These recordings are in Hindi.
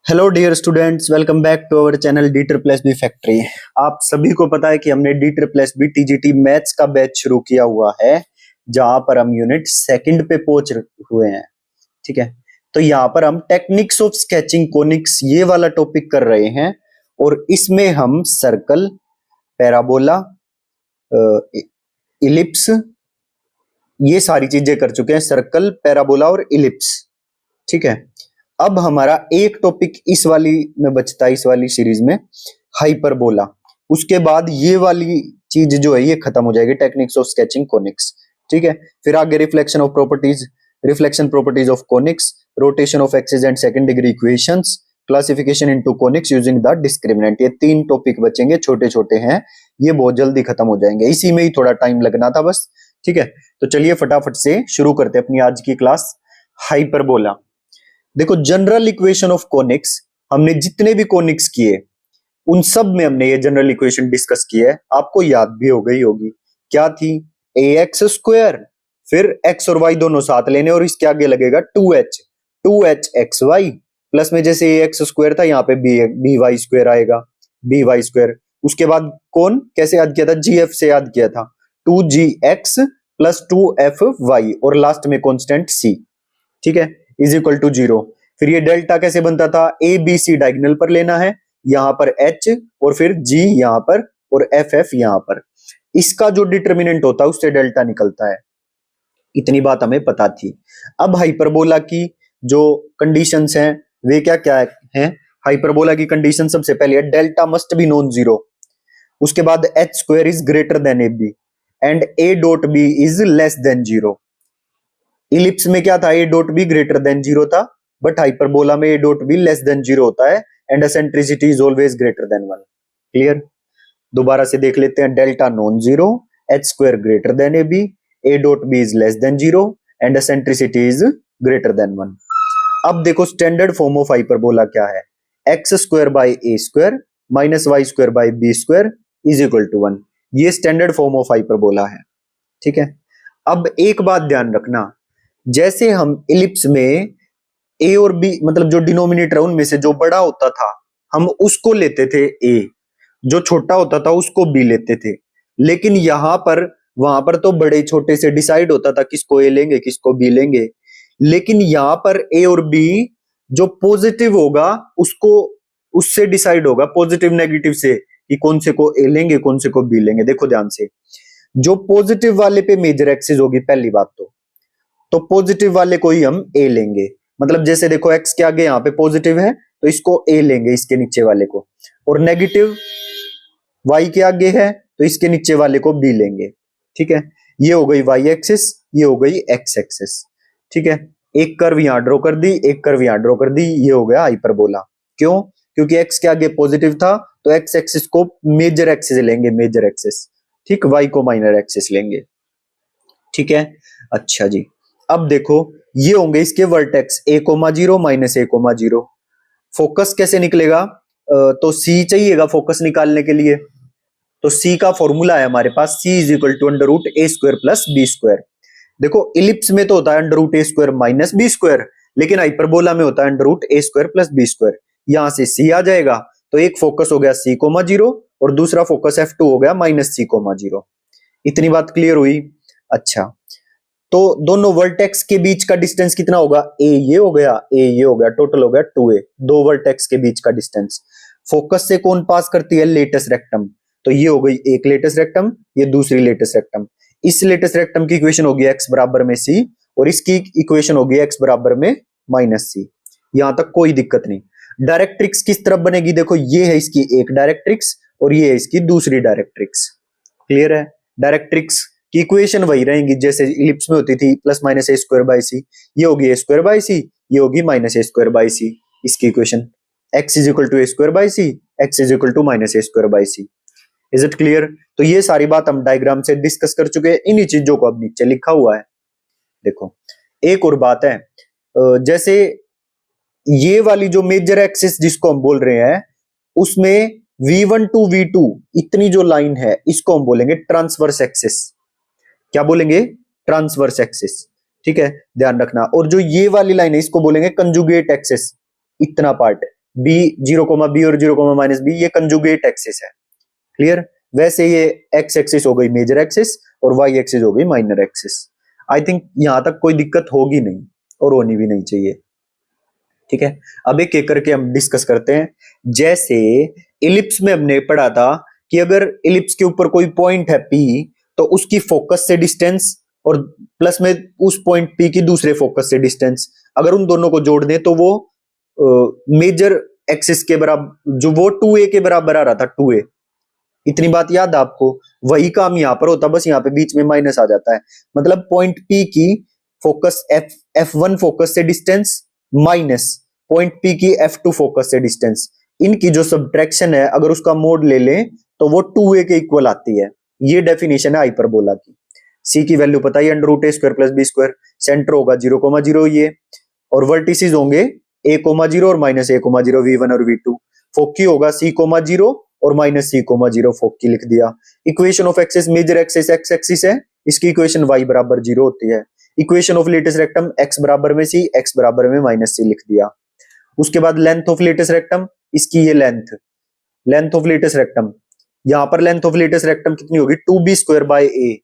Hello dear students, welcome back to our channel D triple S B factory. आप सभी को पता है कि हमने D triple S B TGT maths का बैच शुरू किया हुआ है, जहां पर हम यूनिट सेकंड पे पहुंच हुए हैं। ठीक है, तो यहाँ पर हम टेक्निक्स ऑफ स्केचिंग कोनिक्स ये वाला टॉपिक कर रहे हैं और इसमें हम सर्कल, पैराबोला, इलिप्स, ये सारी चीजें कर चुके हैं। सर्कल, पैराबोला और इलिप्स। ठीक है, अब हमारा एक टॉपिक इस वाली में बचता है, इस वाली सीरीज में, हाइपरबोला। उसके बाद ये वाली चीज जो है ये खत्म हो जाएगी, टेक्निक्स ऑफ स्केचिंग कोनिक्स। ठीक है, फिर आगे reflection of properties, reflection properties of conics, rotation of axis and second degree equations, classification into conics using the discriminant. ये 3 टॉपिक बचेंगे, छोटे छोटे हैं, ये बहुत जल्दी खत्म हो जाएंगे। इसी में ही थोड़ा टाइम लगना था बस। ठीक है, तो चलिए फटाफट से शुरू करते हैं अपनी आज की क्लास। हाइपरबोला। देखो, जनरल इक्वेशन ऑफ कोनिक्स, हमने जितने भी कोनिक्स किए उन सब में हमने ये जनरल इक्वेशन डिस्कस की है, आपको याद भी हो गई होगी। क्या थी? ए एक्स स्क्वायर, फिर एक्स और वाई दोनों साथ लेने और इसके आगे लगेगा 2h एक्स वाई, प्लस में जैसे ए एक्स स्क्वायर था यहाँ पे बी वाई स्क्वायर आएगा, बी वाई स्क्वायर। उसके बाद कौन कैसे याद किया था? जी एफ से याद किया था, 2gx प्लस 2fy और लास्ट में कॉन्स्टेंट c। ठीक है, इज इक्वल टू 0। फिर ये डेल्टा कैसे बनता था? ए बी सी डायगोनल पर लेना है, यहां पर h और फिर g यहां पर और एफ यहां पर। इसका जो डिटर्मिनेंट होता है उससे डेल्टा निकलता है। इतनी बात हमें पता थी। अब हाइपरबोला की जो कंडीशंस हैं वे क्या क्या हैं? हाइपरबोला की कंडीशन सबसे पहले है delta must be non zero. उसके बाद h square is greater than a b and a dot b is less than zero. Ellipse में क्या था? A dot b greater than zero था, बट हाइपरबोला में a dot b less than zero होता है and eccentricity is always greater than 1। Clear? दोबारा से देख लेते हैं। Delta non zero, h square greater than a B, A dot b is less than zero and eccentricity is greater than 1। अब देखो स्टैंडर्ड फॉर्म ऑफ हाइपरबोला क्या है? X square by a square minus y square by b square is equal to 1। ये स्टैंडर्ड फॉर्म ऑफ हाइपरबोला है। ठीक है, अब एक बात ध्यान रखना, जैसे हम इलिप्स में ए और बी मतलब जो डिनोमिनेटर है उनमें से जो बड़ा होता था हम उसको लेते थे ए, जो छोटा होता था उसको बी लेते थे। लेकिन यहां पर वहां पर तो बड़े छोटे से डिसाइड होता था किसको ए लेंगे किसको बी लेंगे, लेकिन यहां पर ए और बी जो पॉजिटिव होगा उसको उससे डिसाइड होगा, पॉजिटिव नेगेटिव से, कि कौन से को ए लेंगे कौन से को बी लेंगे। देखो ध्यान से, जो पॉजिटिव वाले पे मेजर एक्सिस होगी पहली बात तो पॉजिटिव वाले को ही हम ए लेंगे। मतलब जैसे देखो एक्स के आगे यहाँ पे पॉजिटिव है तो इसको ए लेंगे, इसके नीचे वाले को, और नेगेटिव वाई के आगे है तो इसके नीचे वाले को बी लेंगे। ठीक है, ये हो गई वाई एक्सिस, ये हो गई एक्स एक्सिस। ठीक है, एक कर्व यहां ड्रॉ कर दी, एक कर्व यहां ड्रॉ कर दी, ये हो गया हाइपरबोला। क्यों? क्योंकि एक्स के आगे पॉजिटिव था तो एक्स एक्सिस को मेजर एक्सिस लेंगे, मेजर एक्सिस। ठीक, वाई को माइनर एक्सिस लेंगे। ठीक है, अच्छा जी। अब देखो ये होंगे इसके vertex a, 0 minus a, 0। Focus कैसे निकलेगा? तो c चाहिएगा फोकस निकालने के लिए, तो c का फॉर्मूला है हमारे पास, c is equal to under root a square plus b square. देखो इलिप्स में तो होता है under root a square minus b square, लेकिन हाइपरबोला में होता है under root a square plus b square. यहां से c आ जाएगा तो एक फोकस हो गया c, 0 और दूसरा फोकस f2 हो गया माइनस c, 0। इतनी बात क्लियर हुई? अच्छा, तो दोनों वर्टेक्स के बीच का डिस्टेंस कितना होगा? ए ये हो गया, ए ये हो गया, टोटल हो गया 2a, दो वर्टेक्स के बीच का डिस्टेंस। फोकस से कौन पास करती है? Latus rectum. तो ये हो गई एक लेटस रेक्टम, ये दूसरी लेटस रेक्टम। इस लेटस रेक्टम की इक्वेशन होगी x बराबर में c और इसकी इक्वेशन होगी x बराबर में माइनस c। यहां तक कोई दिक्कत नहीं। डायरेक्ट्रिक्स किस तरफ बनेगी? देखो ये है इसकी एक डायरेक्ट्रिक्स और ये है इसकी दूसरी डायरेक्ट्रिक्स। क्लियर है? डायरेक्ट्रिक्स की इक्वेशन वही रहेंगी जैसे इलिप्स में होती थी, plus minus a square by c. ये होगी ए स्क्वायर बाई सी, ये होगी minus a square by c. इसकी equation x is equal to a square by c, x is equal to minus a square by c. Is it clear? तो ये सारी बात हम डायग्राम से डिस्कस कर चुके हैं, इन्हीं चीजों को अब नीचे लिखा हुआ है। देखो एक और बात है, जैसे ये वाली जो मेजर एक्सिस जिसको हम बोल रहे हैं उसमें v1 टू v2 इतनी जो लाइन है इसको हम बोलेंगे ट्रांसवर्स एक्सिस। क्या बोलेंगे? Transverse axis. ठीक है, ध्यान रखना। और जो ये वाली लाइन है इसको बोलेंगे कंजुगेट एक्सिस, इतना पार्ट। बी 0,b और 0,-b ये कंजुगेट एक्सिस है। क्लियर? वैसे ये एक्स एक्सिस हो गई मेजर एक्सिस और वाई एक्सिस हो गई माइनर एक्सिस। आई थिंक यहां तक कोई दिक्कत होगी नहीं और होनी भी नहीं चाहिए। ठीक है, अब एक एक करके हम डिस्कस करते हैं। जैसे इलिप्स में हमने पढ़ा था कि अगर इलिप्स के ऊपर कोई पॉइंट है P तो उसकी फोकस से डिस्टेंस और प्लस में उस पॉइंट P की दूसरे फोकस से डिस्टेंस, अगर उन दोनों को जोड़ दें तो वो मेजर एक्सिस के बराबर, जो वो 2a के बराबर आ रहा था 2a। इतनी बात याद है आपको? वही काम यहां पर होता, बस यहाँ पे बीच में माइनस आ जाता है। मतलब पॉइंट P की फोकस F1 फोकस से डिस्टेंस माइनस पॉइंट P की F2 फोकस से डिस्टेंस, इनकी जो सब्ट्रैक्शन है अगर उसका मोड ले लें तो वो 2a के इक्वल आती है। ये डेफिनेशन है हाइपरबोला की। C की वैल्यू पता है √a² + b²। सेंटर होगा 0,0 ये, और वर्टिसेस होंगे a,0 और -a,0 v1 और v2। फोकी होगा c,0 और -c,0 फोकी लिख दिया। Equation of axis major axis x axis है, इसकी इक्वेशन y बराबर 0 होती है। Equation of latus rectum x बराबर में c, x बराबर में -c लिख दिया। उसके बाद लेंथ ऑफ लेटेस्ट रेक्टम, इसकी ये लेंथ ऑफ लेटेस्ट रेक्टम, यहां पर लेंथ ऑफ लेटेस्ट रेक्टम कितनी होगी 2b² a।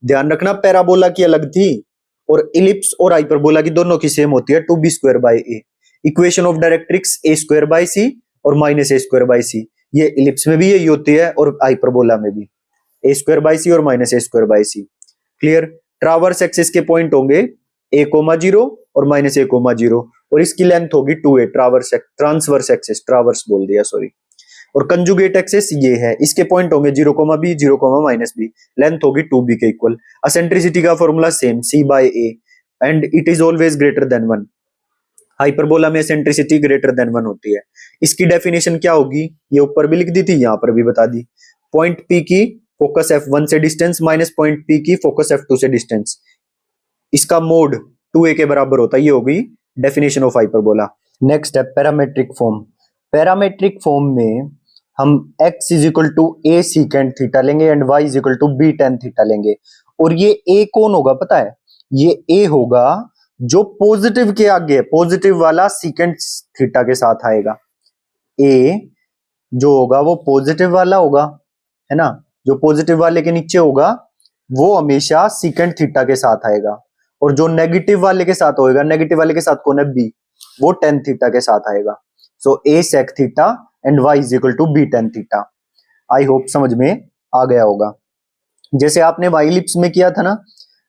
ध्यान रखना पैराबोला की अलग थी और इलिप्स और हाइपरबोला की दोनों की सेम होती है 2b² a। Equation of directrix a² और -a² ये इलिप्स में भी यही होती है और हाइपरबोला में भी a² और -a²। क्लियर? ट्रावर्स एक्सिस के पॉइंट होंगे a,0 और -a,0 और इसकी लेंथ होगी 2a। ट्रांसवर्स एक्सिस, ट्रावर्स बोल दिया सॉरी। और कंजुगेट एक्सिस ये है, इसके पॉइंट होंगे 0,b 0,-b, लेंथ होगी 2b के इक्वल। एसेंट्रिसिटी का formula same c/a and it is always greater than 1। Hyperbola में एसेंट्रिसिटी ग्रेटर देन 1 होती है। इसकी डेफिनेशन क्या होगी ये ऊपर भी लिख दी थी, यहां पर भी बता दी। पॉइंट P की फोकस F1 से डिस्टेंस माइनस पॉइंट P की फोकस F2 से डिस्टेंस, इसका मोड 2a के बराबर होता है। ये होगी डेफिनेशन ऑफ हाइपरबोला। नेक्स्ट है पैरामेट्रिक फॉर्म। पैरामेट्रिक फॉर्म में हम x = a secant थीटा लेंगे and y = b tan theta लेंगे। और ये a कौन होगा पता है? ये a होगा जो पॉजिटिव के आगे, पॉजिटिव वाला secant थीटा के साथ आएगा। a जो होगा वो पॉजिटिव वाला होगा, है ना, जो पॉजिटिव वाले के नीचे होगा वो हमेशा secant थीटा के साथ आएगा। और जो नेगेटिव वाले के साथ होएगा, नेगेटिव वाले के साथ कौन है b, वो tan थीटा के साथ आएगा। सो a sec theta and y = b tan theta. I hope समझ में आ गया होगा। जैसे आपने y इलिप्स में किया था ना,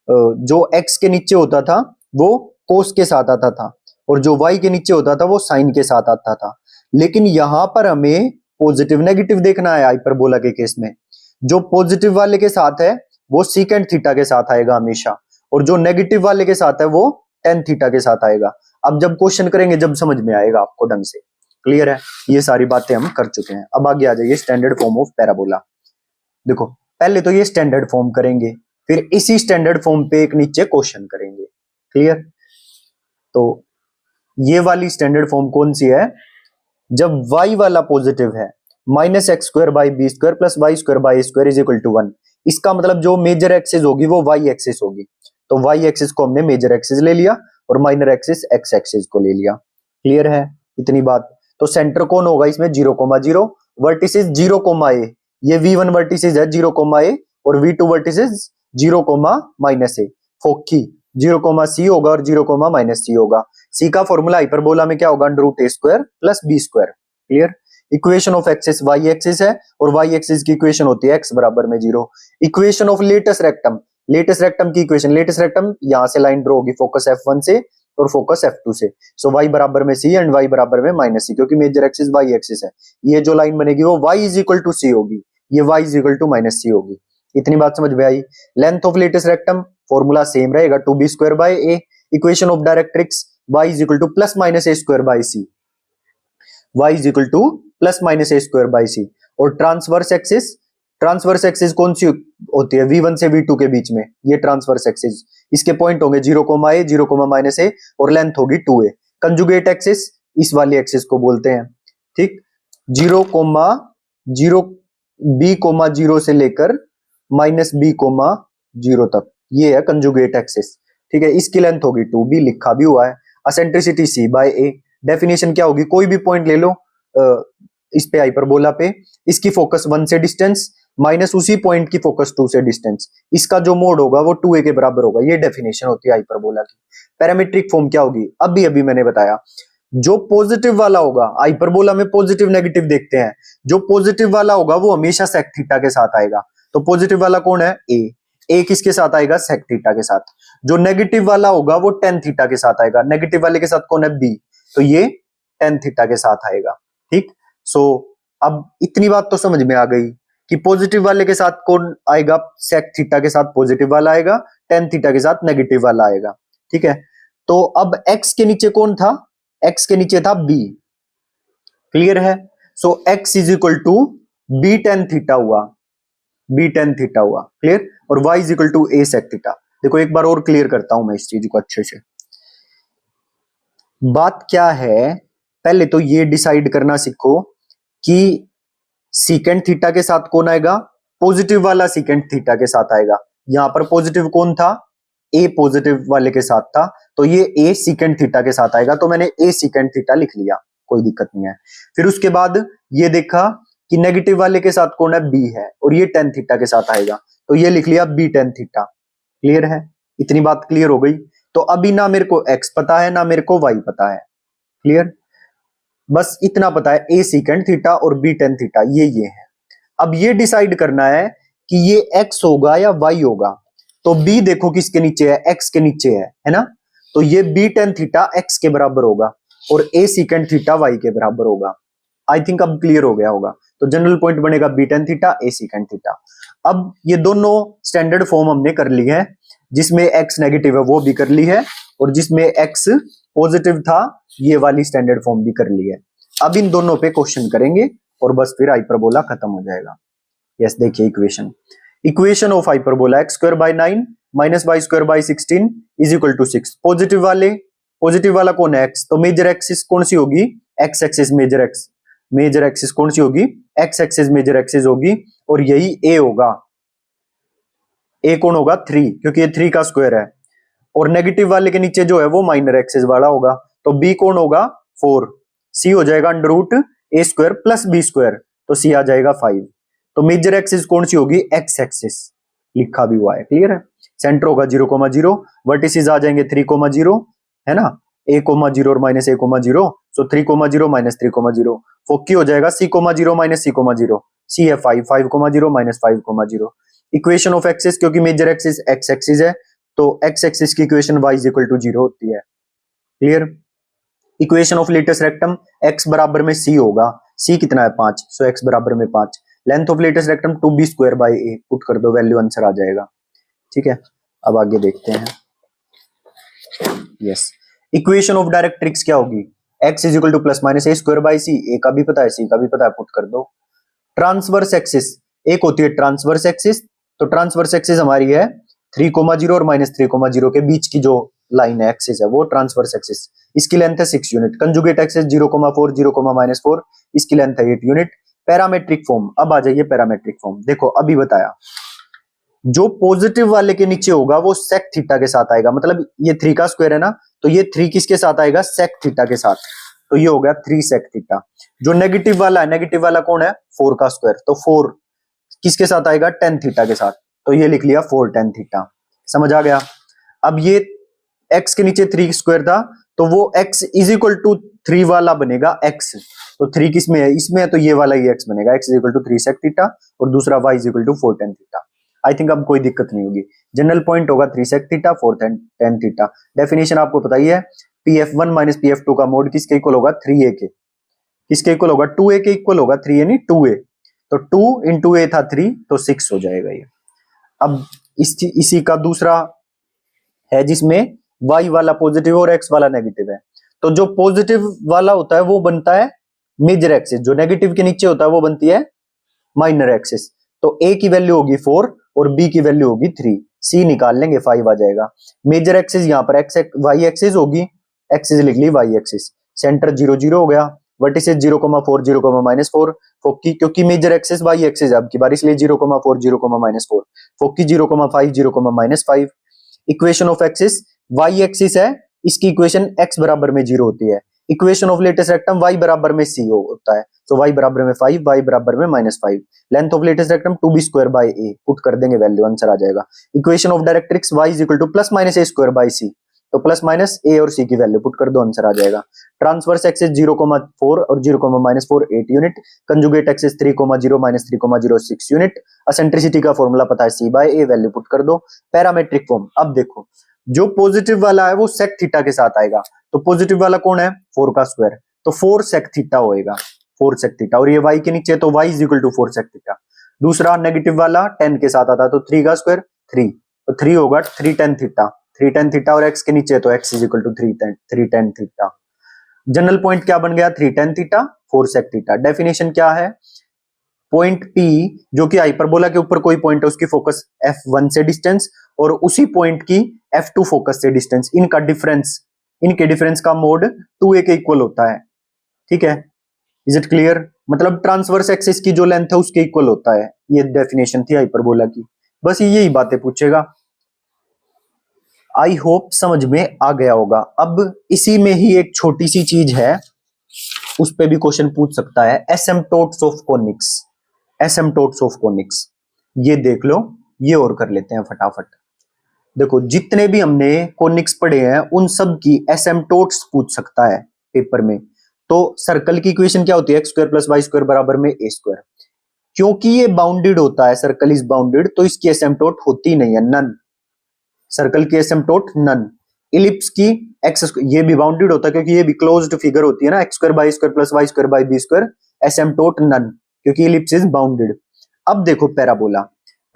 जो x के नीचे होता था वो cos के साथ आता था और जो y के नीचे होता था वो sin के साथ आता था। लेकिन यहां पर हमें पॉजिटिव नेगेटिव देखना है। हाइपरबोला के केस में जो पॉजिटिव वाले के साथ है वो secant थीटा के साथ आएगा हमेशा, और जो नेगेटिव वाले के साथ है वो tan थीटा के साथ आएगा। अब जब क्वेश्चन करेंगे जब समझ में आएगा आपको ढंग से। क्लियर है? ये सारी बातें हम कर चुके हैं। अब आगे आ जाइए स्टैंडर्ड फॉर्म ऑफ पैराबोला। देखो पहले तो ये स्टैंडर्ड फॉर्म करेंगे, फिर इसी स्टैंडर्ड फॉर्म पे एक नीचे क्वेश्चन करेंगे। क्लियर? तो ये वाली स्टैंडर्ड फॉर्म कौन सी है? जब y वाला पॉजिटिव है -x² b² + y² = 1। इसका मतलब जो मेजर एक्सिस होगी वो y एक्सिस होगी। तो y एक्सिस को हमने मेजर एक्सिस ले लिया और माइनर एक्सिस x एक्सिस को ले लिया। क्लियर है इतनी बात? तो सेंटर कौन होगा इसमें 0,0, वर्टिसेस 0,a, ये v1 वर्टिसेस है 0,a और v2 वर्टिसेस 0,-a। फोकी 0,c होगा और 0,-c होगा। c का फॉर्मूला हाइपरबोला में क्या होगा √a² + b²। Clear? Equation of axis y axis है और y एक्सिस की इक्वेशन होती है x बराबर में 0। Equation of latus rectum, latest rectum की इक्वेशन, लेटेस्ट रेक्टम यहां से लाइन ड्रॉ होगी फोकस F1 से और फोकस F2 से। सो y बराबर में c एंड y बराबर में -c, क्योंकि मेजर एक्सिस y एक्सिस है। ये जो लाइन बनेगी वो y = c होगी, ये y = -c होगी। इतनी बात समझ में आई? Length of latus rectum formula same रहेगा 2b² a। Equation of directrix y = +-a² y = +-a² और ट्रांसवर्स एक्सिस कौन सी होती है? v1 से v2 के बीच में, ये ट्रांसवर्स एक्सिस, इसके पॉइंट होंगे 0,a 0,-a और लेंथ होगी 2a। कंजुगेट एक्सिस इस वाली एक्सिस को बोलते हैं। ठीक, 0,0 b,0 से लेकर -b,0 तक, ये है कंजुगेट एक्सिस। ठीक है, इसकी लेंथ होगी 2b, लिखा भी हुआ है। Eccentricity c/a। डेफिनेशन क्या होगी? कोई भी पॉइंट ले लो इस पे हाइपरबोला पे, इसकी फोकस 1 से डिस्टेंस माइनस उसी पॉइंट की फोकस 2 से डिस्टेंस, इसका जो मोड होगा वो 2a के बराबर होगा। ये डेफिनेशन होती है हाइपरबोला की। पैरामीट्रिक फॉर्म क्या होगी, अभी मैंने बताया, जो पॉजिटिव वाला होगा, हाइपरबोला में पॉजिटिव नेगेटिव देखते हैं, जो पॉजिटिव वाला होगा वो हमेशा सेक थीटा के साथ आएगा। तो पॉजिटिव वाला कौन है, ए किसके साथ आएगा, सेक थीटा के साथ। जो नेगेटिव वाला होगा वो टेन थीटा के साथ आएगा। नेगेटिव वाले के साथ कौन है, बी, तो ये टेन थीटा के साथ आएगा। ठीक, सो अब इतनी बात तो समझ में आ गई कि पॉजिटिव वाले के साथ कौन आएगा, सेक थीटा के साथ पॉजिटिव वाला आएगा, टेन थीटा के साथ नेगेटिव वाला आएगा। ठीक है, तो अब एक्स के नीचे कौन था, एक्स के नीचे था बी, क्लियर है। So x is equal to b tan theta हुआ, बी टेन थीटा हुआ, क्लियर। और y is equal to a sec theta. देखो एक बार और क्लियर करता हूं मैं इस चीज को अच्छे से। बात क्या है, पहले तो ये डिसाइड करना सीखो कि सीकेंट थीटा के साथ कौन आएगा, पॉजिटिव वाला सीकेंट थीटा के साथ आएगा। यहां पर पॉजिटिव कौन था, ए पॉजिटिव वाले के साथ था, तो ये ए सीकेंट थीटा के साथ आएगा, तो मैंने ए सीकेंट थीटा लिख लिया, कोई दिक्कत नहीं है। फिर उसके बाद ये देखा कि नेगेटिव वाले के साथ कौन है, बी है, और ये टेन थीटा के साथ आएगा, तो ये लिख लिया बी टेन थीटा। क्लियर है, इतनी बात क्लियर हो गई। तो अभी ना मेरे को एक्स पता है ना मेरे को वाई पता है, क्लियर, बस इतना पता है, ए सीकेंट थीटा और बी टेन थीटा, ये है। अब ये डिसाइड करना है कि ये एक्स होगा या वाई होगा। तो बी देखो किसके नीचे है, एक्स के नीचे है ना, तो ये बी टेन थीटा एक्स के बराबर होगा और ए सीकेंट थीटा वाई के बराबर होगा। आई थिंक अब क्लियर हो गया होगा। तो जनरल पॉइंट बनेगा बी टेन थीटा ए सीकेंट थीटा। अब ये दोनों स्टैंडर्ड फॉर्म हमने कर ली है, जिसमें एक्स नेगेटिव है वो भी कर ली है, और जिसमें एक्स पॉजिटिव था ये वाली स्टैंडर्ड फॉर्म भी कर ली है। अब इन दोनों पे क्वेश्चन करेंगे और बस फिर हाइपरबोला खत्म हो जाएगा। यस, देखिए equation of hyperbola x square by 9 minus y square by 16 is equal to 6। Positive वाला कौन है, एक्स, तो मेजर एक्सिस कौन सी होगी, एक्स एक्सिस, मेजर एक्सिस कौन सी होगी, एक्स एक्सिस मेजर एक्सिस होगी, और यही ए होगा। ए कौन होगा, 3, क्योंकि ये 3 का स्क्वायर है। और नेगेटिव वाले के नीचे जो है वो माइनर एक्सिस वाला होगा, तो बी कौन होगा, 4। सी हो जाएगा under root a square plus b square, तो सी आ जाएगा 5। तो मेजर एक्सिस कौन सी होगी, एक्स एक्सिस, लिखा भी हुआ है, क्लियर है। सेंटर होगा 0,0, वर्टिसेस आ जाएंगे 3,0, है ना, a,0 और माइनस a,0, सो 3,0 माइनस 3,0, फोकी हो जाएगा c,0 माइनस c,0, सी है 5,0 माइनस 5,0। इक्वेशन ऑफ एक्सिस, क्योंकि मेजर एक्सिस एक्स एक्सिस है, तो एक्स एक्सिस की equation y is equal to 0 होती है, clear. Equation of latus rectum, x बराबर में c होगा, c कितना है 5, सो x बराबर में 5। Length of latus rectum 2b square by a, put कर दो, वैल्यू आंसर आ जाएगा। ठीक है, अब आगे देखते हैं। यस, इक्वेशन ऑफ डायरेक्ट्रिक्स क्या होगी, x is equal to plus minus a square by c, a का भी पता है सी का भी पता है, पुट कर दो। ट्रांसवर्स एक्सिस, एक होती है ट्रांसवर्स एक्सिस, तो ट्रांसवर्स एक्सिस हमारी है 3,0 और माइनस 3,0 के बीच की जो लाइन है एक्सिस है वो ट्रांसवर्स एक्सिस, इसकी लेंथ है 6 यूनिट। कंजुगेट एक्सिस 0,4 0,-4, इसकी लेंथ है 8 यूनिट। पैरामेट्रिक फॉर्म, अब आ जाइए पैरामेट्रिक फॉर्म। देखो अभी बताया, जो पॉजिटिव वाले के नीचे होगा वो सेक थीटा के साथ आएगा, मतलब ये 3 का स्क्वायर है ना, तो ये 3 किसके साथ आएगा, सेक थीटा के साथ, तो ये हो गया 3 सेक थीटा। जो नेगेटिव वाला है, नेगेटिव वाला कौन है, 4 का स्क्वायर, तो 4 किसके साथ आएगा, टेन थीटा के साथ, तो ये लिख लिया 4 टेन थीटा। समझ आ गया। अब ये x के नीचे 3 स्क्वायर था, तो वो x इज इक्वल टू 3 वाला बनेगा x, तो 3 किस में है, इसमें है, तो ये वाला ही x बनेगा, x is equal to 3 sec theta, और दूसरा y is equal to 4 tan theta. I think अब कोई दिक्कत नहीं होगी। जनरल पॉइंट होगा 3 sec theta 4 tan theta. Definition आपको पता ही है, pf1 माइनस pf2 का मोड किसके इक्वल होगा, 3a के, किसके इक्वल होगा, 2a के इक्वल होगा, 3 यानी 2a, तो 2 इंटू a था 3, तो 6 हो जाएगा ये। अब इसी का दूसरा है जिसमें y वाला पॉजिटिव और x वाला नेगेटिव है, तो जो पॉजिटिव वाला होता है वो बनता है मेजर एक्सिस, जो नेगेटिव के नीचे होता है वो बनती है माइनर एक्सिस। तो a की वैल्यू होगी 4 और b की वैल्यू होगी 3, c निकाल लेंगे 5 आ जाएगा। मेजर एक्सिस यहाँ पर y एक्सिस होगी, एक्सिस लिख ली y एक्सिस, सेंटर 0 0 हो गया, वर्टिसेस 0,4 0,-4, फोकी क्योंकि मेजर एक्सिस y एक्सिस है अब की बार, इसलिए 0,4 0,-4, फोकी 0,5 0,-5। Equation of axis, y axis है, इसकी इक्वेशन x बराबर में 0 होती है। Equation of latus rectum y बराबर में c होता है, तो y बराबर में 5, y बराबर में -5, length of latus rectum 2b² put कर देंगे, वैल्यू आंसर आ जाएगा। Equation of directrix y is equal to +-a² c, तो +- a और c की वैल्यू पुट कर दो, आंसर आ जाएगा। ट्रांसवर्स एक्सिस 0,4 और 0,-4 8 unit, conjugate axis 3,0 -3,06 unit. Eccentricity का फॉर्मूला पता है c/a, वैल्यू पुट कर दो। पैरामेट्रिक फॉर्म, अब देखो जो पॉजिटिव वाला है वो सेक थीटा के साथ आएगा, तो पॉजिटिव वाला कौन है 4 का स्क्वायर, तो 4 सेक थीटा होएगा, 4 सेक थीटा, और ये y के नीचे तो y is equal to 4 sec theta. दूसरा नेगेटिव वाला 10 के साथ आता है, तो 3 का स्क्वायर 3, तो 3 होगा 3 tan थीटा, 3 tan थीटा, और x के नीचे तो x is equal to 3 tan theta. General point क्या बन गया 3 tan theta 4 sec theta. Definition क्या है, पॉइंट P जो कि हाइपरबोला के ऊपर कोई पॉइंट है उसकी फोकस f1 से डिस्टेंस, और उसी पॉइंट की f2 फोकस से डिस्टेंस, इनका डिफरेंस, इनके डिफरेंस का मोड 2a के इक्वल होता है, ठीक है। इज इट क्लियर, मतलब ट्रांसवर्स एक्सिस की जो लेंथ है उसके इक्वल होता है, ये डेफिनेशन थी हाइपरबोला की, बस यही बातें पूछेगा। आई होप समझ में आ गया होगा। अब इसी में ही एक छोटी सी चीज है, उस पे भी क्वेश्चन पूछ सकता है, एसिम्पटोट्स ऑफ कोनिक्स, एसिम्पटोट्स ऑफ कोनिक्स, ये देख लो, ये और कर लेते हैं फटाफट। देखो जितने भी हमने कोनिक्स पढ़े हैं उन सब की एसिम्पटोट्स पूछ सकता है पेपर में। तो सर्कल की इक्वेशन क्या होती है, x² + y² बराबर में a²। क्योंकि ये बाउंडेड होता है, सर्कल इज बाउंडेड, तो इसकी एसिम्पटोट होती नहीं है, नन, सर्कल की एसिम्पटोट नन। इलिप्स की एक्स, ये भी बाउंडेड होता है क्योंकि ये भी क्लोज्ड फिगर होती है ना, x² / y² + y² / b², एसिम्पटोट none, क्योंकि इलिप्स इज बाउंडेड। अब देखो पैराबोला,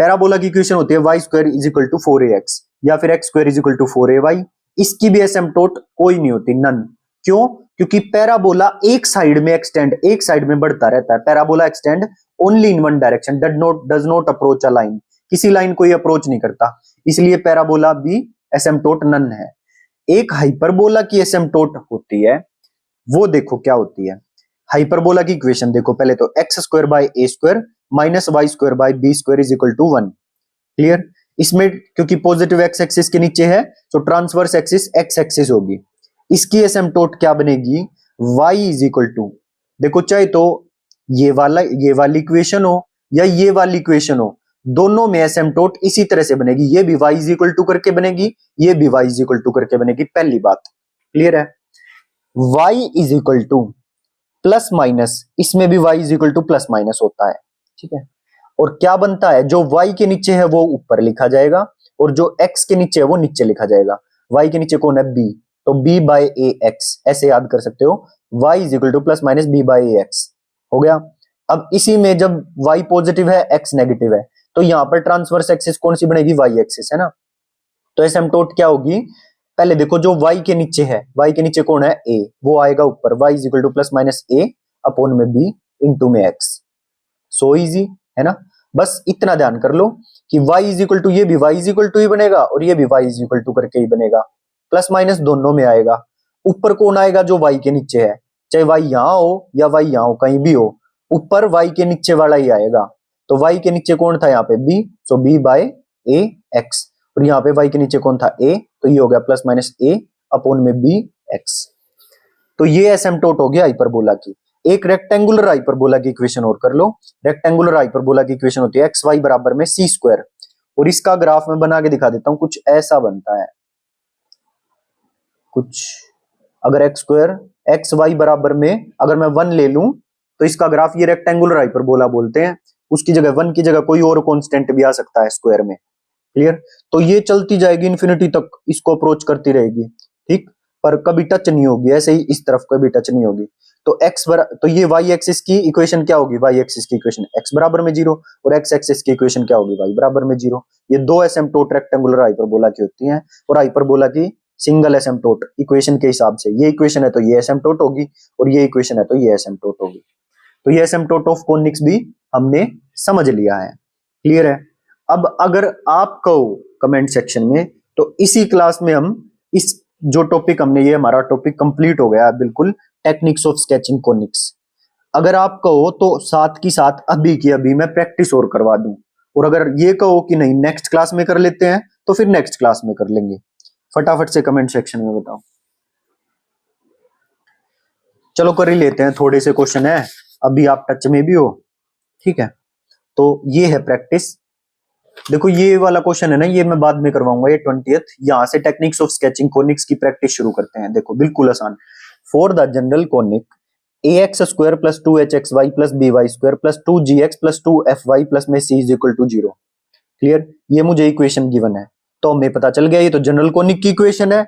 पैराबोला की इक्वेशन होती है y² = 4ax या फिर x² = 4ay, इसकी भी एसिम्पटोट कोई नहीं होती, नन। क्यों, क्योंकि पैराबोला एक साइड में एक्सटेंड, एक साइड में बढ़ता रहता है, parabola extend only in one direction, does not approach a line, किसी लाइन को ये अप्रोच नहीं करता, इसलिए पैराबोला भी एसिम्पटोट नन है। एक हाइपरबोला की एसिम्पटोट होती है, वो देखो क्या होती है। हाइपरबोला की इक्वेशन देखो पहले तो, x² / a² - y² / b² = 1, clear. इसमें क्योंकि पॉजिटिव x एक्सिस के नीचे है तो ट्रांसवर्स एक्सिस x एक्सिस होगी, इसकी एसिम्पटोट क्या बनेगी, y = देखो चाहे तो ये वाली इक्वेशन हो या ये वाली इक्वेशन हो, दोनों में एसिम्पटोट इसी तरह से बनेगी, ये भी y = करके बनेगी, ये भी y = करके बनेगी, पहली बात क्लियर है। y = प्लस माइनस, इसमें भी y = प्लस माइनस होता है, ठीक है। और क्या बनता है, जो y के नीचे है वो ऊपर लिखा जाएगा और जो x के नीचे है वो नीचे लिखा जाएगा। y के नीचे कौन है b, तो b/ax, ऐसे याद कर सकते हो, y = ± b/ax हो गया। अब इसी में जब y पॉजिटिव है x नेगेटिव है, तो यहां पर ट्रांसवर्स एक्सिस कौन सी बनेगी, y एक्सिस है ना, तो एसिम्पटोट क्या होगी, पहले देखो जो y के नीचे है, y के नीचे कौन है a, वो आएगा ऊपर, y = ± a/b into में x, सो इजी है ना। बस इतना ध्यान कर लो कि y = ये भी y = ही बनेगा और ये भी y = करके ही बनेगा, प्लस माइनस दोनों में आएगा। ऊपर कौन आएगा, जो y के नीचे है, चाहे y यहां हो या y यहां हो, कहीं भी हो, ऊपर y के नीचे वाला ही आएगा। तो y के नीचे कौन था यहाँ पे b, सो b/ax, और यहाँ पे y के नीचे कौन था a, तो ये हो गया ± a/bx। तो ये एसिम्पटोट हो गया हाइपरबोला की। एक रेक्टेंगुलर हाइपरबोला की इक्वेशन और कर लो। रेक्टेंगुलर हाइपरबोला की इक्वेशन होती है xy बराबर में c², और इसका ग्राफ मैं बना के दिखा देता हूं, कुछ ऐसा बनता है, कुछ अगर xy बराबर में अगर मैं 1 ले लूं तो इसका ग्राफ, ये रेक्टेंगुलर हाइपरबोला बोलते हैं, उसकी जगह 1 की जगह कोई और कांस्टेंट भी आ सकता है स्क्वायर में, क्लियर। तो ये चलती जाएगी इन्फिनिटी तक, इसको अप्रोच करती रहेगी, ठीक, पर कभी टच नहीं होगी, ऐसे ही इस तरफ कभी टच नहीं होगी। तो तो ये y एक्सिस की इक्वेशन क्या होगी, y एक्सिस की इक्वेशन x बराबर में 0, और x एक्सिस की इक्वेशन क्या होगी, y बराबर में 0। ये दो एसिम्पटोट रेक्टेंगुलर हाइपरबोला की होती हैं, और हाइपरबोला की सिंगल एसिम्पटोट इक्वेशन के हिसाब से, ये इक्वेशन है तो ये एसिम्पटोट होगी, और ये इक्वेशन है तो ये एसिम्पटोट होगी। तो ये एसिम्पटोट ऑफ कोनिक्स भी हमने समझ लिया है, क्लियर है। अब अगर आप कहो कमेंट सेक्शन में, तो इसी क्लास में हम इस जो टॉपिक हमने, ये हमारा टॉपिक कंप्लीट हो गया बिल्कुल, टेक्निक्स ऑफ स्केचिंग कोनिक्स। अगर आप कहो तो साथ की साथ अभी की अभी मैं प्रैक्टिस और करवा दूं, और अगर ये कहो कि नहीं नेक्स्ट क्लास में कर लेते हैं, तो फिर नेक्स्ट क्लास में कर लेंगे। फटाफट से कमेंट सेक्शन में बताओ। चलो कर ही लेते हैं, थोड़े से क्वेश्चन है, अभी आप टच में भी हो, ठीक है। तो ये है प्रैक्टिस। देखो ये वाला क्वेश्चन है ना, ये मैं बाद में करवाऊंगा, ये 20th। यहाँ से टेक्निक्स ऑफ स्केचिंग कॉनिक्स की प्रैक्टिस शुरू करते हैं। देखो बिल्कुल आसान। For the general conic ax² + 2hxy + by² + 2gx + 2fy + में c = 0। क्लियर, ये मुझे इक्वेशन गिवन है, तो हमें पता चल गया ये तो जनरल कॉनिक की इक्वेशन है।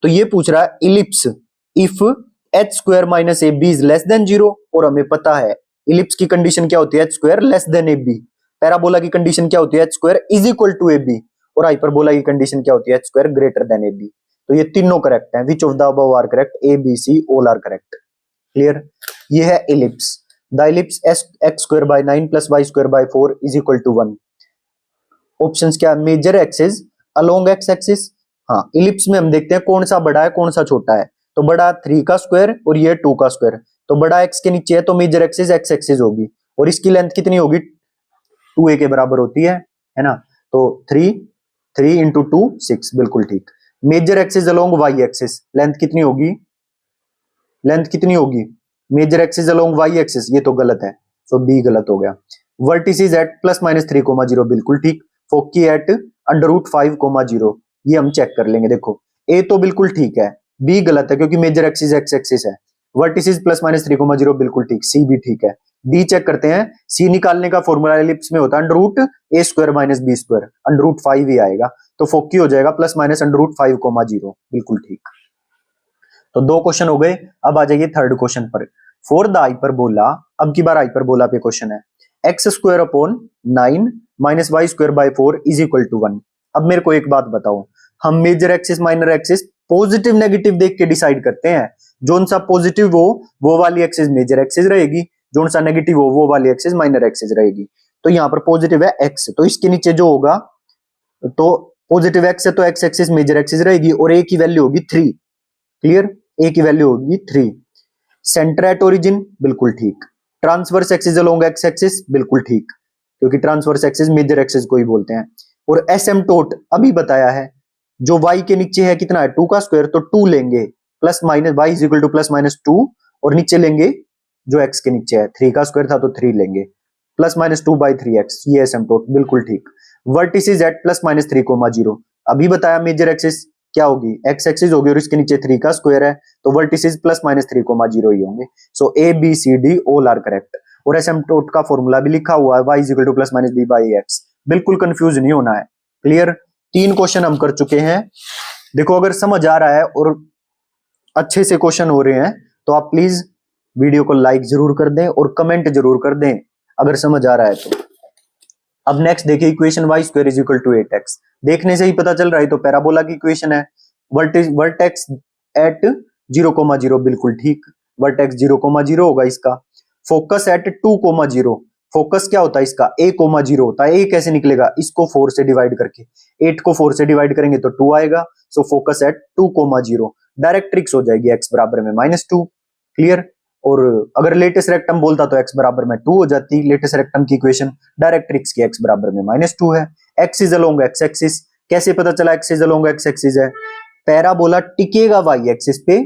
तो ये पूछ रहा है ellipse if h² - ab is less then 0, और हमें पता है इलिप्स की कंडीशन क्या होती है, h² less than ab। Parabola की कंडीशन क्या होती है, h² = ab, और हाइपरबोला की कंडीशन क्या होती है, h² ग्रेटर देन ab। तो ये तीनों करेक्ट हैं। Which of the above are correct, a b c all are correct. Clear, ये है ellipse. The ellipse x² / 9 + y² / 4 = 1। Options क्या, major axis along x axis. हाँ, इलिप्स में हम देखते हैं कौन सा बड़ा है कौन सा छोटा है। तो बड़ा 3 का स्क्वायर और ये 2 का स्क्वायर, तो बड़ा x के नीचे है तो मेजर एक्सिस x एक्सिस होगी, और इसकी लेंथ कितनी होगी, 2a के बराबर होती है ना। तो 3 × 2 6, बिल्कुल ठीक। Major axis along y axis, length कितनी होगी, लेंथ कितनी होगी, major axis along y axis, ये तो गलत है, तो b गलत हो गया। वर्टिसेस एट +- 3, 0, बिल्कुल ठीक। फोकी एट √5, 0, ये हम चेक कर लेंगे। देखो a तो बिल्कुल ठीक है, b गलत है क्योंकि मेजर एक्सिस x एक्सिस है। वर्टिसेस +- 3, 0, बिल्कुल ठीक, c भी ठीक है। d चेक करते हैं, c निकालने का फॉर्मूला एलिप्स में होता है √a² - b², √5 ही आएगा, तो फोकी हो जाएगा +- √5, 0, बिल्कुल ठीक। तो 2 क्वेश्चन हो गए। अब आ जाइए थर्ड क्वेश्चन पर। फॉर द हाइपरबोला, अब की बार हाइपरबोला पे क्वेश्चन है, x² / 9 - y² / 4 = 1। अब मेरे को एक बात बताओ, हम major axis minor axis positive negative देख के डिसाइड करते हैं। जोन सा पॉजिटिव हो वो वाली एक्सिस मेजर एक्सिस रहेगी, जोन सा नेगेटिव हो वो वाली एक्सिस माइनर एक्सिस रहेगी। तो यहाँ पर पॉजिटिव है x, तो इसके नीचे जो होगा, तो पॉजिटिव x है तो x एक्सिस मेजर एक्सिस रहेगी, और a की वैल्यू होगी 3। क्लियर, a की वैल्यू होगी 3। सेंटर एट ओरिजिन, बिल्कुल ठीक। Transverse axis along x axis, बिल्कुल ठीक, क्योंकि ट्रांसवर्स एक्सिस मेजर एक्सिस को ही बोलते हैं। और एसिम्प्टोट अभी बताया है, जो y के नीचे है कितना है, 2 का स्क्वायर, तो 2 लेंगे, +- y = +- 2, और नीचे लेंगे जो x के नीचे है, 3 का स्क्वायर था तो 3 लेंगे, +-2/3x, ये एसिम्प्टोट, बिल्कुल ठीक। वर्टिसेस एट +- 3, 0, अभी बताया मेजर एक्सिस क्या होगी, x एक्सिस होगी, और इसके नीचे 3 का स्क्वायर है, तो वर्टिसेस +- 3, 0 ही होंगे। So a b c d all are correct. और एसिम्प्टोट का फॉर्मूला भी लिखा हुआ है, y = +-b/x, बिल्कुल कंफ्यूज नहीं होना है। क्लियर, 3 क्वेश्चन हम कर चुके हैं। देखो अगर समझ आ रहा है और अच्छे से क्वेश्चन हो रहे हैं तो आप प्लीज वीडियो को लाइक जरूर कर दें और कमेंट जरूर कर दें अगर समझ आ रहा है तो। अब नेक्स्ट देखिए, इक्वेशन y² = 8x, देखने से ही पता चल रहा है तो पैराबोला की इक्वेशन है। वर्टेक्स एट 0, 0, बिल्कुल ठीक, वर्टेक्स 0, 0 होगा इसका। फोकस एट 2, 0, फोकस क्या होता है इसका, a, 0 होता है। a कैसे निकलेगा, इसको 4 से डिवाइड करके, 8 को 4 से डिवाइड करेंगे तो 2 आएगा। So focus at 2, 0, direct tricks हो जाएगी, x बराबर में -2। क्लियर, और अगर लेटेस्ट रेक्टम बोलता तो x बराबर में 2 हो जाती, लेटेस्ट रेक्टम की इक्वेशन। डायरेक्ट्रिक्स की x बराबर में -2 है। x is along x axis, कैसे पता चला x is along x axis है, पैराबोला टिकेगा y एक्सिस पे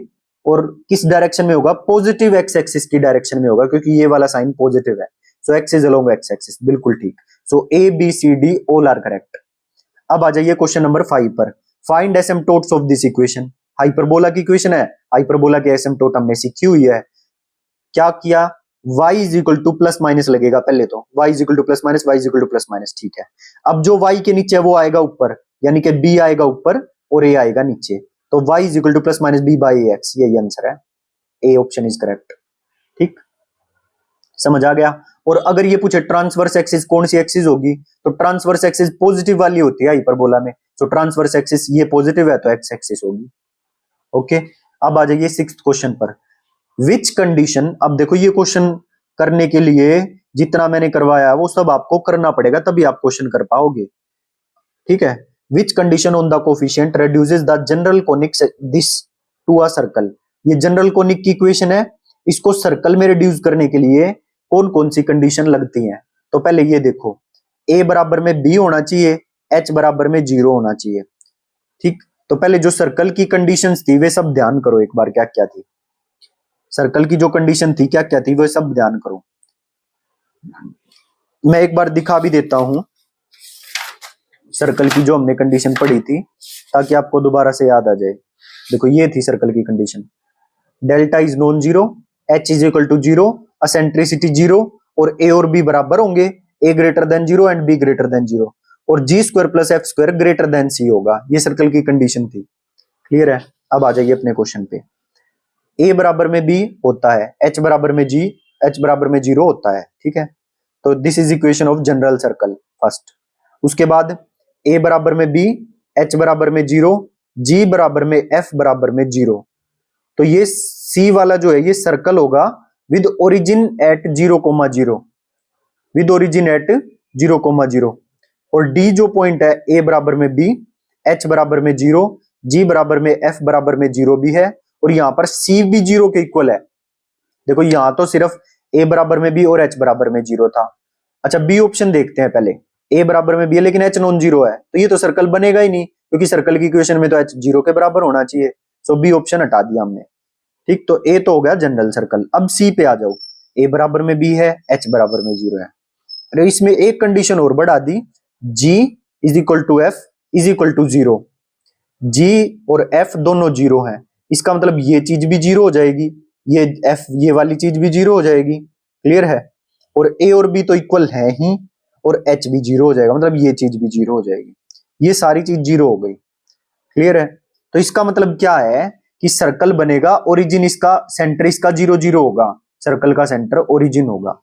और किस डायरेक्शन में होगा, पॉजिटिव x एक्सिस की डायरेक्शन में होगा, क्योंकि ये वाला साइन पॉजिटिव है। So x is along x axis, बिल्कुल ठीक। So a b c d all are correct. अब आ जाइए क्वेश्चन नंबर 5 पर। Find asymptotes of this equation, hyperbola की इक्वेशन है, हाइपरबोला के एसिम्प्टोट हमने सीखी हुई है। क्या किया, y = ± लगेगा पहले तो, y = +-, y = +-, ठीक है। अब जो y के नीचे वो आएगा ऊपर, यानी कि b आएगा ऊपर और a आएगा नीचे, तो y = +- b/ax, यही आंसर है, ए ऑप्शन इज करेक्ट। ठीक, समझ आ गया। और अगर ये पूछे ट्रांसवर्स एक्सिस कौन सी एक्सिस होगी, तो ट्रांसवर्स एक्सिस पॉजिटिव वाली होती है हाइपरबोला में, तो ट्रांसवर्स एक्सिस ये पॉजिटिव है तो एक्स एक्सिस होगी। ओके, अब आ जाइए 6th क्वेश्चन पर। विच कंडीशन, अब देखो ये क्वेश्चन करने के लिए जितना मैंने करवाया वो सब आपको करना पड़ेगा तभी आप क्वेश्चन कर पाओगे। ठीक है, which condition on the coefficient reduces the general conic this to a circle, ये जनरल कोनिक की इक्वेशन है, इसको सर्कल में रिड्यूस करने के लिए कौन कौन सी कंडीशन लगती हैं। तो पहले ये देखो, a बराबर में b होना चाहिए, h बराबर में 0 होना चाहिए। ठीक, तो पहले जो सर्कल की कंडीशंस थी वे सब ध्यान करो एक बार क्या क्या थी। सर्कल की जो कंडीशन थी क्या क्या थी वो सब ध्यान करो। मैं एक बार दिखा भी देता हूं सर्कल की जो हमने कंडीशन पढ़ी थी, ताकि आपको दोबारा से याद आ जाए। देखो ये थी सर्कल की condition, delta is non zero, H is equal to zero, eccentricity zero, और ए और बी बराबर होंगे, A greater than zero and B greater than zero, और G square plus F square greater than C होगा। ये सर्कल की कंडीशन थी। क्लियर है? अब आ जाइए अपने क्वेश्चन पे। ए बराबर में बी होता है, एच बराबर में जी, एच बराबर में जीरो होता है। ठीक है, तो this is equation of general circle first. उसके बाद ए बराबर में बी, एच बराबर में जीरो, जी बराबर में एफ बराबर में जीरो। तो ये सी वाला जो है ये सर्कल होगा with origin at 0,0, with origin at 0,0। और डी जो पॉइंट है ए बराबर में बी, एच बराबर में जीरो, जी बराबर में एफ बराबर में जीरो भी है, और यहां पर सी भी जीरो के इक्वल है। देखो यहां तो सिर्फ ए बराबर में बी और एच बराबर में जीरो था। अच्छा बी ऑप्शन देखते हैं पहले। ए बराबर में बी है लेकिन एच नॉन जीरो है, तो ये तो सर्कल बनेगा ही नहीं, क्योंकि सर्कल की इक्वेशन में तो एच जीरो के बराबर होना चाहिए। सो बी ऑप्शन हटा दिया हमने। ठीक, तो ए तो हो गया जनरल सर्कल। अब सी पे आ जाओ। ए बराबर में बी है, एच बराबर में जीरो है। अरे इसमें एक कंडीशन और बढ़ा दी, G is equal to F is equal to zero. G और एफ दोनों जीरो हैं, इसका मतलब ये चीज भी जीरो हो जाएगी, ये एफ ये वाली चीज भी जीरो हो जाएगी। क्लियर है? और ए और बी तो इक्वल है ही, और एच भी जीरो हो जाएगा, मतलब ये चीज भी जीरो हो जाएगी। ये सारी चीज जीरो हो गई। क्लियर है? तो इसका मतलब क्या है कि सर्कल बनेगा, ओरिजिन इसका, सेंटर इसका जीरो जीरो होगा, सर्कल का सेंटर ओरिजिन होगा।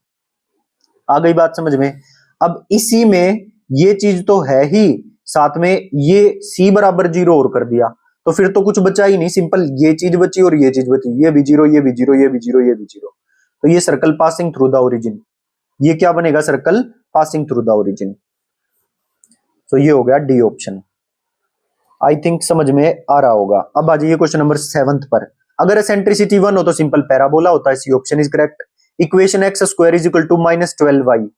आ गई बात समझ में? अब इसी में ये चीज तो है ही, साथ में ये सी बराबर जीरो और कर दिया, तो फिर तो कुछ बचा ही नहीं, सिंपल ये चीज बची और ये चीज बची, ये भी जीरो, ये भी जीरो, ये भी जीरो, ये भी जीरो। तो ये circle passing through the origin, ये क्या बनेगा? Circle passing through the origin. तो ये हो गया डी ऑप्शन। आई थिंक समझ में आ रहा होगा। अब आ जाइए क्वेश्चन नंबर 7 पर। अगर एसेंट्रिसिटी 1 हो तो सिंपल पैराबोला होता है, C option is correct. Equation x square is equal to -12y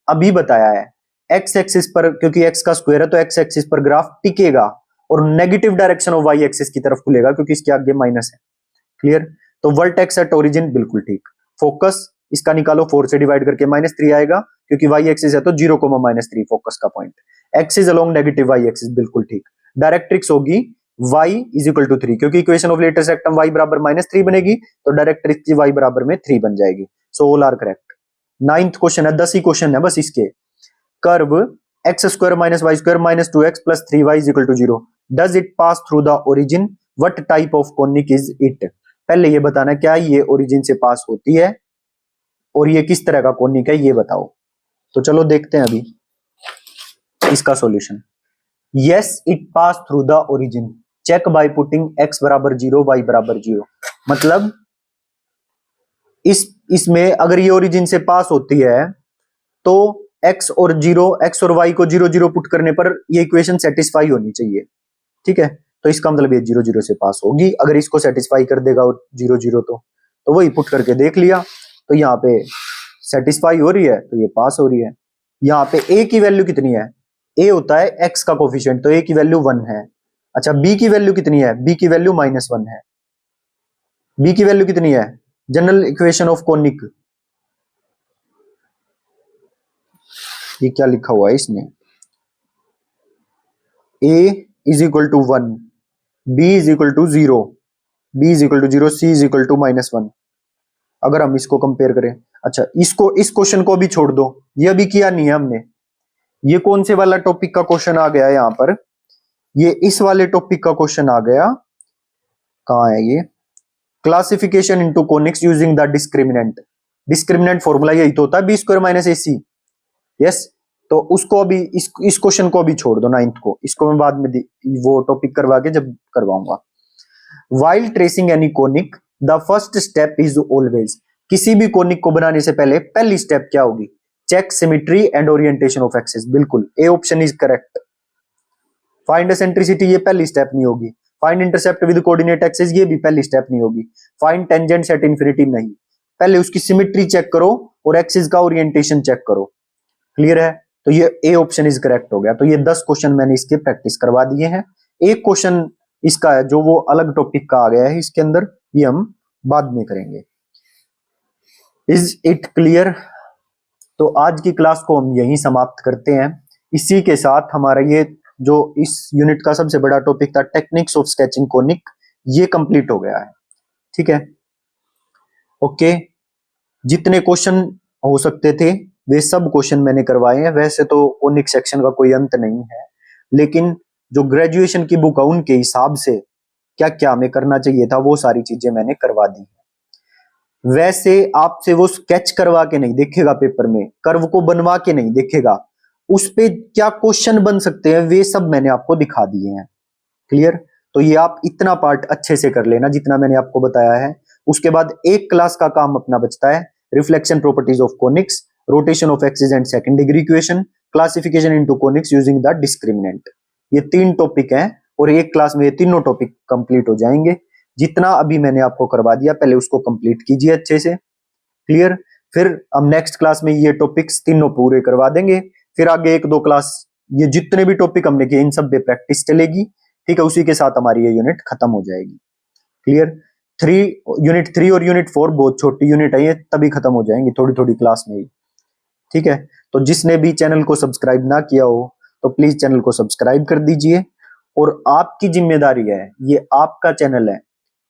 अभी बताया है। एक्स एक्सिस पर, क्योंकि एक्स का स्क्वायर है तो एक्स एक्सिस पर ग्राफ टिकेगा और negative direction of y axis की तरफ खुलेगा, क्योंकि इसके आगे माइनस है। क्लियर? तो वर्टेक्स एट ओरिजिन बिल्कुल ठीक। फोकस इसका निकालो, 4 से डिवाइड करके -3 आएगा, क्योंकि वाई एक्सिस है तो 0,-3 फोकस का point. Axis along negative y axis बिल्कुल ठीक। डायरेक्ट्रिक्स होगी y इज इक्वल टू 3, क्योंकि इक्वेशन ऑफ लेटेस्ट सेक्टम y बराबर -3 बनेगी, तो डायरेक्ट्रिक्स y बराबर में 3 बन जाएगी। So all are correct. 9th question है, 10 ही क्वेश्चन है बस इसके। Curve x square minus y square minus 2x plus 3y is equal to 0 does it pass through the origin, what type of conic is it. पहले ये बताना क्या ये ओरिजिन से पास होती है और ये किस तरह का कोनिक है ये बताओ। तो चलो देखते हैं अभी इसका solution. Yes it pass through the origin, check by putting x बराबर 0 y बराबर 0। मतलब इसमें अगर ये ओरिजिन से पास होती है तो x और y को 0 0 पुट करने पर ये इक्वेशन सेटिस्फाई होनी चाहिए। ठीक है, तो इसका मतलब ये 0 0 से पास होगी। अगर इसको सेटिस्फाई कर देगा और 0 0 तो वही पुट करके देख लिया, तो यहाँ पे सेटिस्फाई हो रही है तो ये पास हो रही है। यहाँ पे a की वैल्यू कितनी है? a होता है x का कोफिशिएंट, तो a की वैल्यू 1 है। अच्छा b की वैल्यू कितनी है? b की वैल्यू -1 है। b की वैल्यू कितनी है? जनरल इक्वेशन ऑफ कोनिक, ये क्या लिखा हुआ है इसमें? a is equal to 1, b is equal to 0, b is equal to 0, c is equal to -1। अगर हम इसको कंपेयर करें, अच्छा इसको, इस क्वेश्चन को भी छोड़ दो, ये अभी किया नहीं है हमने। ये कौन से वाला टॉपिक का क्वेश्चन आ गया यहाँ पर? ये इस वाले टॉपिक का क्वेश्चन आ गया। कहाँ है ये? Classification into conics using the discriminant. Discriminant formula यही तो होता है b² - ac। यस, तो उसको अभी इस क्वेश्चन को अभी छोड़ दो, 9th को, इसको मैं बाद में वो टॉपिक करवा के जब करवाऊंगा। While tracing any conic the first step is always, किसी भी कोनिक को बनाने से पहले पहली स्टेप क्या होगी? Check symmetry and orientation of axis. बिल्कुल A option is correct. Find eccentricity ये पहली स्टेप नहीं होगी। Find intercept with coordinate axis ये भी पहली स्टेप नहीं होगी। फाइंड टेंजेंट्स एट इंफिनिटी नहीं, पहले उसकी सिमेट्री चेक करो और एक्सिस का ओरिएंटेशन चेक करो। क्लियर है? तो ये ए ऑप्शन इज करेक्ट हो गया। तो ये 10 क्वेश्चन मैंने इसके प्रैक्टिस करवा दिए हैं। एक क्वेश्चन इसका है जो वो अलग टॉपिक का आ गया है इसके अंदर, ये हम बाद में करेंगे। Is it clear? तो आज की क्लास को हम यहीं समाप्त करते हैं। इसी के साथ हमारा ये जो इस यूनिट का सबसे बड़ा टॉपिक था, टेक्निक्स ऑफ स्केचिंग कोनिक, ये कंप्लीट हो गया है। ठीक है, ओके। जितने क्वेश्चन हो सकते थे वे सब क्वेश्चन मैंने करवाए हैं। वैसे तो कोनिक सेक्शन का कोई अंत नहीं है, लेकिन जो ग्रेजुएशन की बुक है उनके हिसाब से क्या क्या हमें करना चाहिए था वो सारी चीजें मैंने करवा दी। वैसे आपसे वो स्केच करवा के नहीं देखेगा पेपर में, कर्व को बनवा के नहीं देखेगा, उस पे क्या क्वेश्चन बन सकते हैं वे सब मैंने आपको दिखा दिए हैं। क्लियर? तो ये आप इतना पार्ट अच्छे से कर लेना जितना मैंने आपको बताया है। उसके बाद एक क्लास का काम अपना बचता है, reflection properties of conics, rotation of axis and second degree equation, classification into conics using the discriminant. ये 3 टॉपिक हैं और एक क्लास में ये तीनों टॉपिक कंप्लीट हो जाएंगे। जितना अभी मैंने आपको करवा दिया पहले उसको कंप्लीट कीजिए अच्छे से। क्लियर? फिर हम नेक्स्ट क्लास में ये टॉपिक्स तीनों पूरे करवा देंगे। फिर आगे 1-2 क्लास ये जितने भी टॉपिक हमने किए इन सब पे प्रैक्टिस चलेगी। ठीक है, उसी के साथ हमारी ये यूनिट खत्म हो जाएगी। क्लियर? यूनिट 3 और यूनिट 4 बहुत छोटी यूनिट है, ये तभी खत्म हो जाएंगी थोड़ी थोड़ी क्लास में ही। ठीक है, तो जिसने भी चैनल को सब्सक्राइब ना किया हो तो प्लीज चैनल को सब्सक्राइब कर दीजिए। और आपकी जिम्मेदारी है, ये आपका चैनल है।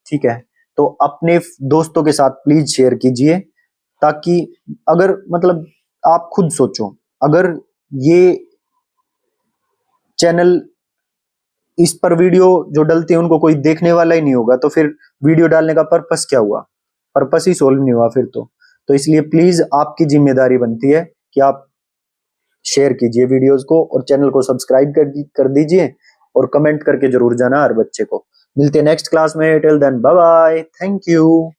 ठीक है, तो अपने दोस्तों के साथ प्लीज शेयर कीजिए, ताकि अगर मतलब आप खुद सोचो, अगर ये चैनल इस पर वीडियो जो डलती है उनको कोई देखने वाला ही नहीं होगा तो फिर वीडियो डालने का पर्पस क्या हुआ? पर्पस ही सोल्व नहीं हुआ फिर तो इसलिए प्लीज आपकी जिम्मेदारी बनती है कि आप शेयर कीजिए वीडियोस को और चैनल को सब्सक्राइब कर दीजिए और कमेंट करके जरूर जाना हर बच्चे को। मिलते हैं नेक्स्ट क्लास में। Till then bye bye, thank you.